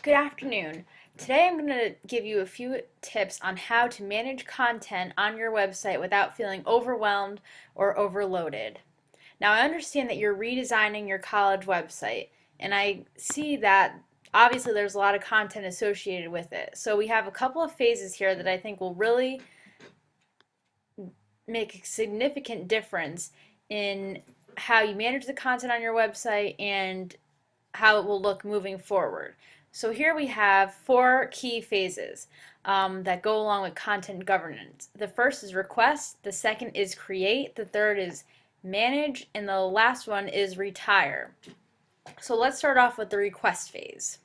Good afternoon. Today I'm going to give you a few tips on how to manage content on your website without feeling overwhelmed or overloaded. Now, I understand that you're redesigning your college website, and I see that obviously there's a lot of content associated with it. So we have a couple of phases here that I think will really make a significant difference in how you manage the content on your website and how it will look moving forward. So here we have four key phases that go along with content governance. The first is request, the second is create, the third is manage, and the last one is retire. So let's start off with the request phase.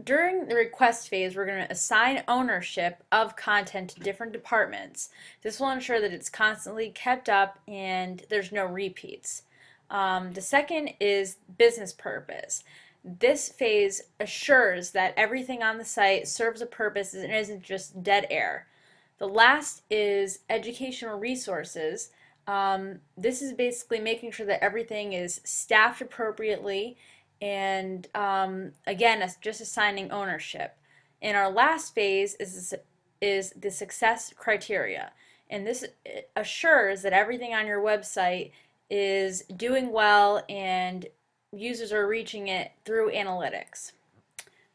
During the request phase, we're going to assign ownership of content to different departments. This will ensure that it's constantly kept up and there's no repeats. The second is business purpose. This phase assures that everything on the site serves a purpose and isn't just dead air. The last is educational resources. This is basically making sure that everything is staffed appropriately and again, just assigning ownership. And our last phase is the success criteria. And this assures that everything on your website is doing well and users are reaching it through analytics.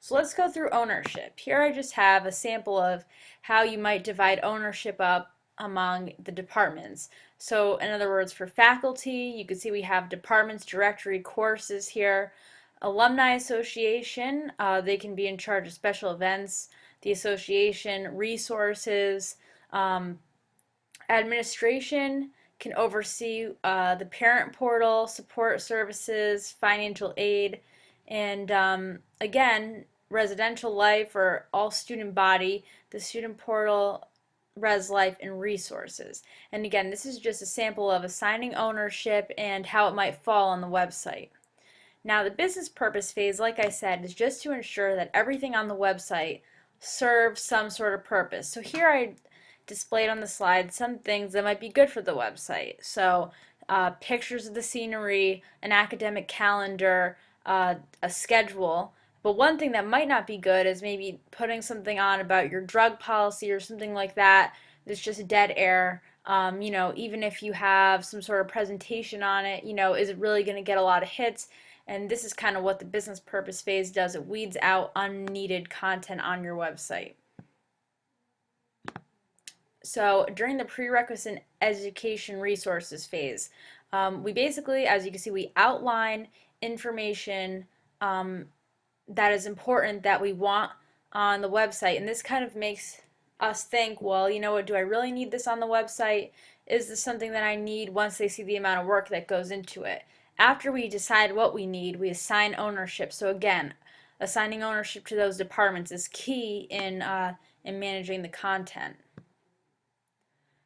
So let's go through ownership. Here I just have a sample of how you might divide ownership up among the departments. So in other words, for faculty, you can see we have departments, directory, courses here. Alumni association, they can be in charge of special events. The association, resources, administration can oversee the parent portal, support services, financial aid, and again, residential life or all student body, the student portal, res life, and resources. And again, this is just a sample of assigning ownership and how it might fall on the website. Now, the business purpose phase, like I said, is just to ensure that everything on the website serves some sort of purpose. So here I displayed on the slide some things that might be good for the website. So pictures of the scenery, an academic calendar, a schedule. But one thing that might not be good is maybe putting something on about your drug policy or something like that that's just dead air. Even if you have some sort of presentation on it, is it really going to get a lot of hits? And this is kind of what the business purpose phase does. It weeds out unneeded content on your website. So during the prerequisite education resources phase, we basically, as you can see, we outline information that is important that we want on the website. And this kind of makes us think, well, you know what, do I really need this on the website? Is this something that I need once they see the amount of work that goes into it? After we decide what we need, we assign ownership. So again, assigning ownership to those departments is key in managing the content.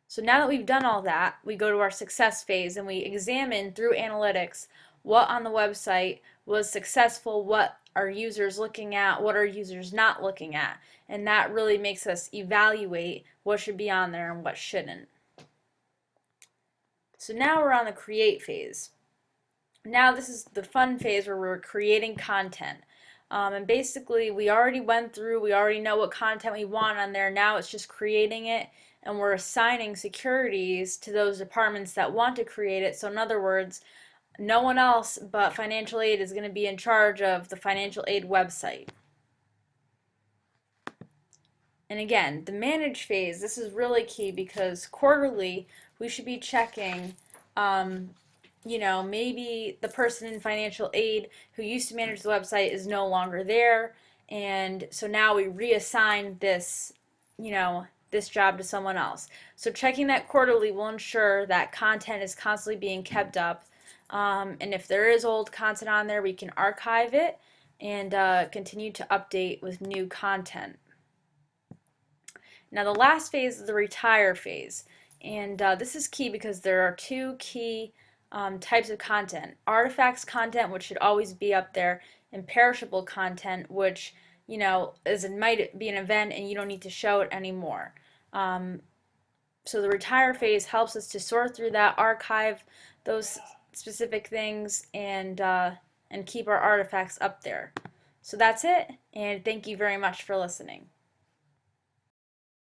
So now that we've done all that, we go to our success phase and we examine through analytics what on the website was successful, what are users looking at, what are users not looking at. And that really makes us evaluate what should be on there and what shouldn't. So now we're on the create phase. Now this is the fun phase where we're creating content. And basically we already went through, we already know what content we want on there. Now it's just creating it, and we're assigning securities to those departments that want to create it. So in other words, no one else but financial aid is going to be in charge of the financial aid website. And again, the manage phase, this is really key because quarterly we should be checking maybe the person in financial aid who used to manage the website is no longer there, and so now we reassign this, this job to someone else. So checking that quarterly will ensure that content is constantly being kept up, and if there is old content on there, we can archive it and continue to update with new content. Now the last phase is the retire phase, and this is key because there are two key types of content. Artifacts content, which should always be up there, and perishable content, which might be an event and you don't need to show it anymore. So the retire phase helps us to sort through that, archive those specific things, and keep our artifacts up there. So that's it, and thank you very much for listening.